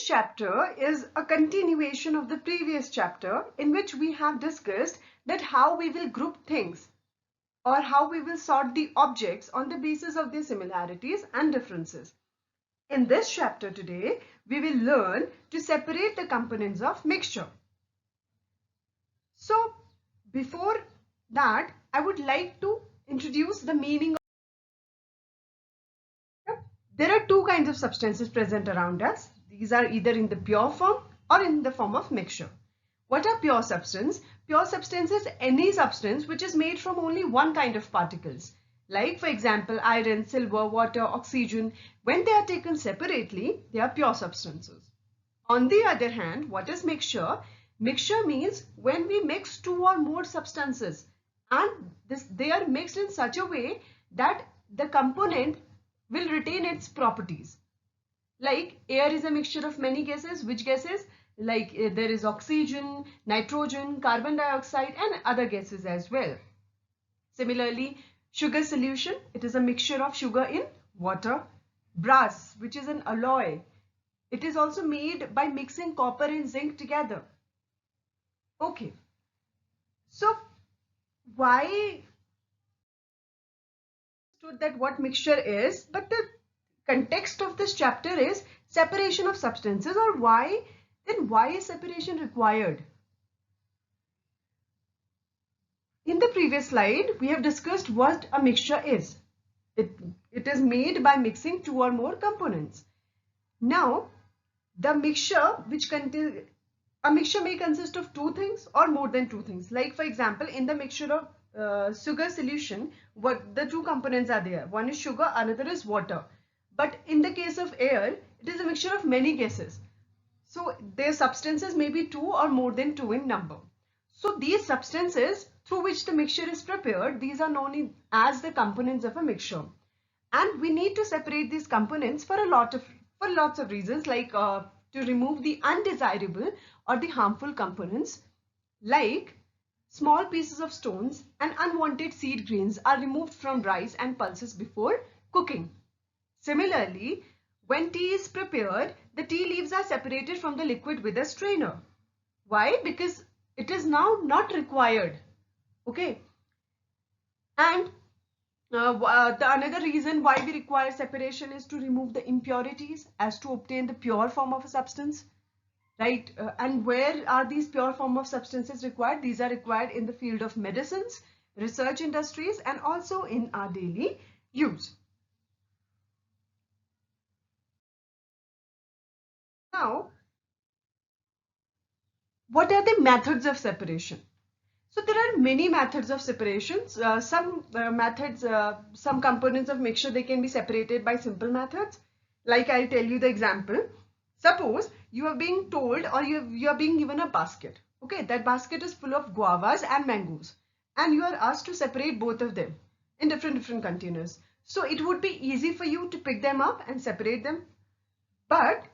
This chapter is a continuation of the previous chapter in which we have discussed that how we will group things or how we will sort the objects on the basis of their similarities and differences. In this chapter today, we will learn to separate the components of mixture. So, before that, I would like to introduce the meaning of. There are two kinds of substances present around us. These are either in the pure form or in the form of mixture. What are pure substance? Pure substance is any substance which is made from only one kind of particles. Like for example, iron, silver, water, oxygen. When they are taken separately, they are pure substances. On the other hand, what is mixture? Mixture means when we mix two or more substances and they are mixed in such a way that the component will retain its properties. Like air is a mixture of many gases. Which gases? Like there is oxygen, nitrogen, carbon dioxide and other gases as well. Similarly, sugar solution, it is a mixture of sugar in water. Brass, which is an alloy, it is also made by mixing copper and zinc together. Okay, so why that what mixture is, but the context of this chapter is separation of substances, or why is separation required? In the previous slide, we have discussed what a mixture is. It is made by mixing two or more components. Now, the mixture a mixture may consist of two things or more than two things. Like for example, in the mixture of sugar solution, what the two components are there. One is sugar, another is water. But in the case of air, it is a mixture of many gases. So their substances may be two or more than two in number. So these substances through which the mixture is prepared, these are known as the components of a mixture. And we need to separate these components for lots of reasons, like to remove the undesirable or the harmful components, like small pieces of stones and unwanted seed grains are removed from rice and pulses before cooking. Similarly, when tea is prepared, the tea leaves are separated from the liquid with a strainer. Why? Because it is now not required. Okay. And the another reason why we require separation is to remove the impurities as to obtain the pure form of a substance. Right? And where are these pure form of substances required? These are required in the field of medicines, research industries, and also in our daily use. Now, what are the methods of separation? So there are many methods of separations. Some components of mixture, they can be separated by simple methods. Like I'll tell you the example. Suppose you are being told, or you are being given a basket. Okay, that basket is full of guavas and mangoes, and you are asked to separate both of them in different containers. So it would be easy for you to pick them up and separate them. But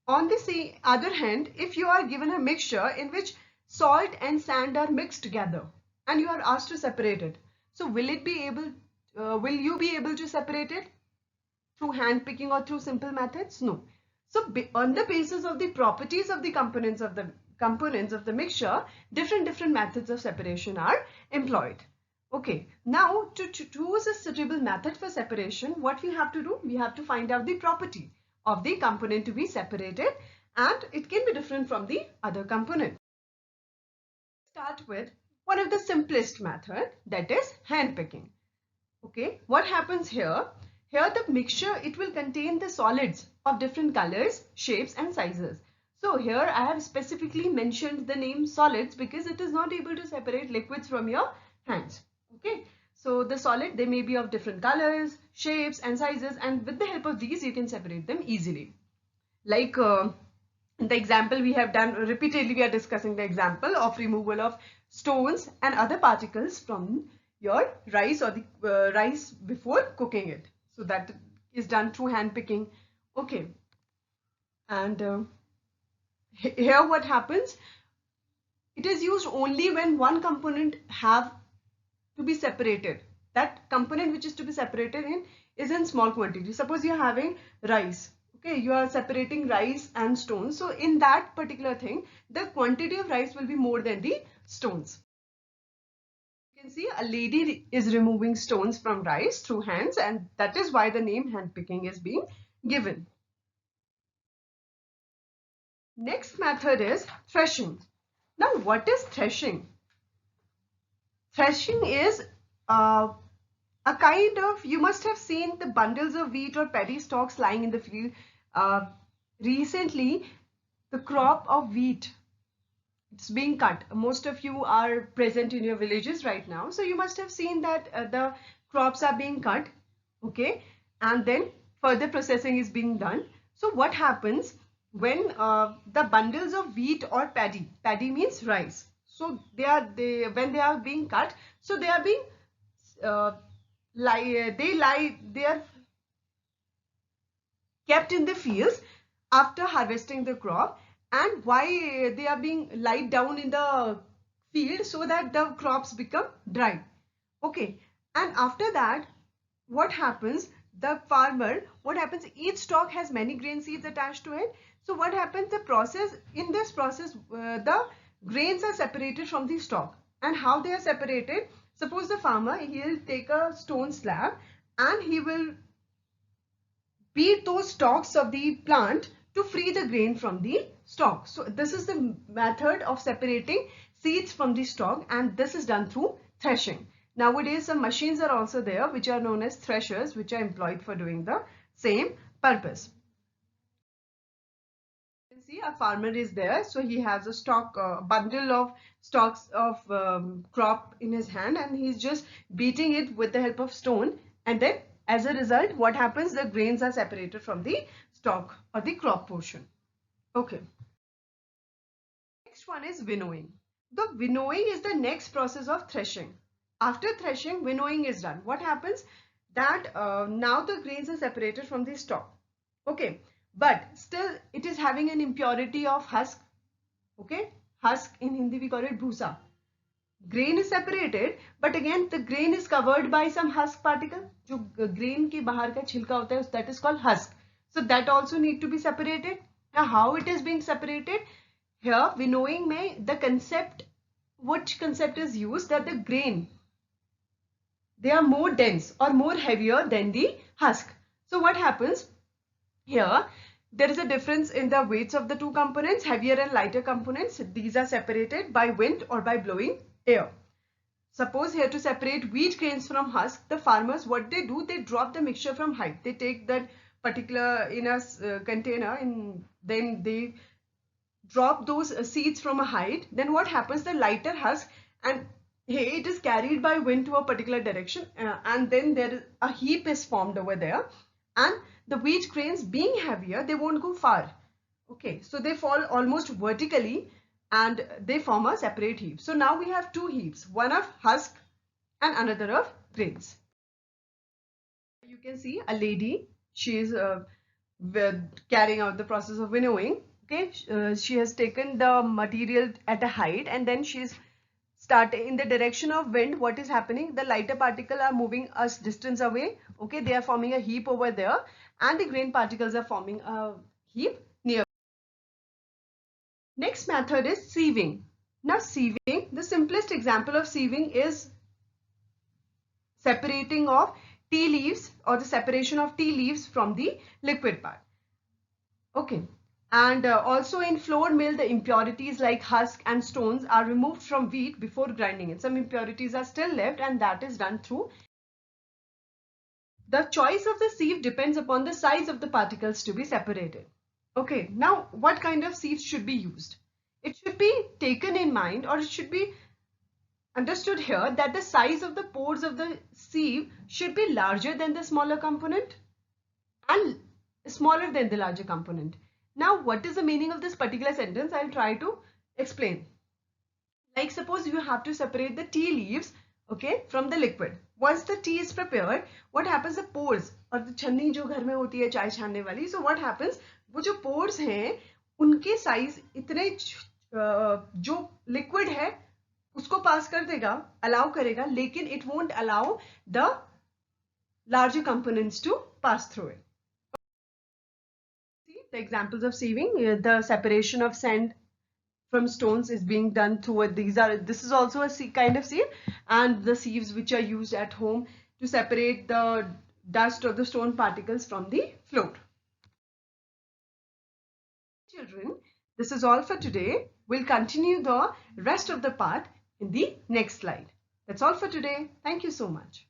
on the other hand, if you are given a mixture in which salt and sand are mixed together and you are asked to separate it, so will you be able to separate it through hand picking or through simple methods? No. So on the basis of the properties of the components of the mixture, different methods of separation are employed. Okay, now to choose a suitable method for separation, what we have to do? We have to find out the property of the component to be separated, and it can be different from the other component. Start with one of the simplest method, that is hand picking. Okay, what happens here? Here the mixture, it will contain the solids of different colors, shapes and sizes. So here I have specifically mentioned the name solids because it is not able to separate liquids from your hands. Okay, so the solid, they may be of different colors, shapes and sizes, and with the help of these you can separate them easily. Like in the example we have done repeatedly, we are discussing the example of removal of stones and other particles from your rice or the rice before cooking it. So that is done through hand picking. Okay, and here what happens? It is used only when one component have to be separated. That component which is to be separated is in small quantity. Suppose you are having rice. Okay, you are separating rice and stones. So in that particular thing, the quantity of rice will be more than the stones. You can see a lady is removing stones from rice through hands, and that is why the name hand picking is being given. Next method is threshing. Now, what is threshing? Threshing is a kind of, you must have seen the bundles of wheat or paddy stalks lying in the field. Recently, the crop of wheat, it's being cut. Most of you are present in your villages right now, so you must have seen that the crops are being cut, okay, and then further processing is being done. So what happens when the bundles of wheat or paddy means rice, so when they are being cut, so they are being they are kept in the fields after harvesting the crop. And why they are being laid down in the field? So that the crops become dry. Okay, and after that, what happens? The farmer, what happens? Each stalk has many grain seeds attached to it. So what happens? In this process, the grains are separated from the stalk. And how they are separated? Suppose the farmer, he'll take a stone slab and he will beat those stalks of the plant to free the grain from the stalk. So this is the method of separating seeds from the stalk, and this is done through threshing. Nowadays, some machines are also there which are known as threshers, which are employed for doing the same purpose. You can see a farmer is there, so he has a bundle of stalks of crop in his hand, and he's just beating it with the help of stone, and then as a result, what happens? The grains are separated from the stalk or the crop portion. Okay. Next one is winnowing. The winnowing is the next process of threshing. After threshing, winnowing is done. What happens? That now the grains are separated from the stalk. Okay. But still it is having an impurity of husk. Okay. Husk, in Hindi we call it bhusa. Grain is separated, but again the grain is covered by some husk particle. जो grain के बाहर का छिलका होता है, that is called husk. So that also need to be separated. Now how it is being separated? Here winnowing में which concept is used? That the grain, they are more dense or more heavier than the husk. So what happens? Here there is a difference in the weights of the two components, heavier and lighter components. These are separated by wind or by blowing air. Suppose here to separate wheat grains from husk, the farmers, what they do, they drop the mixture from height. They take that particular in a container, and then they drop those seeds from a height. Then what happens? The lighter husk, and it is carried by wind to a particular direction, and then there is a heap is formed over there, and the wheat grains being heavier, they won't go far. Okay, so they fall almost vertically and they form a separate heap. So now we have two heaps, one of husk and another of grains. You can see a lady, she is carrying out the process of winnowing. Okay, she has taken the material at a height, and then she is starting in the direction of wind. What is happening? The lighter particles are moving a distance away. Okay, they are forming a heap over there, and the grain particles are forming a heap near. Next method is sieving. Now sieving, the simplest example of sieving is separating of tea leaves, or the separation of tea leaves from the liquid part. Okay. And also in flour mill, the impurities like husk and stones are removed from wheat before grinding it. Some impurities are still left, and that is done through. The choice of the sieve depends upon the size of the particles to be separated. Okay, now what kind of sieves should be used? It should be taken in mind, or it should be understood here, that the size of the pores of the sieve should be larger than the smaller component and smaller than the larger component. Now, what is the meaning of this particular sentence? I'll try to explain. Like suppose you have to separate the tea leaves, okay, from the liquid. Once the tea is prepared, what happens? The pores, or the छन्नी जो घर में होती है चाय छानने वाली, so what happens? वो जो pores हैं, उनके size इतने जो liquid है उसको pass कर देगा, allow करेगा, लेकिन it won't allow the larger components to pass through it. The examples of sieving, the separation of sand from stones is being done through this is also a kind of sieve, and the sieves which are used at home to separate the dust or the stone particles from the floor. Children, this is all for today. We'll continue the rest of the part in the next slide. That's all for today. Thank you so much.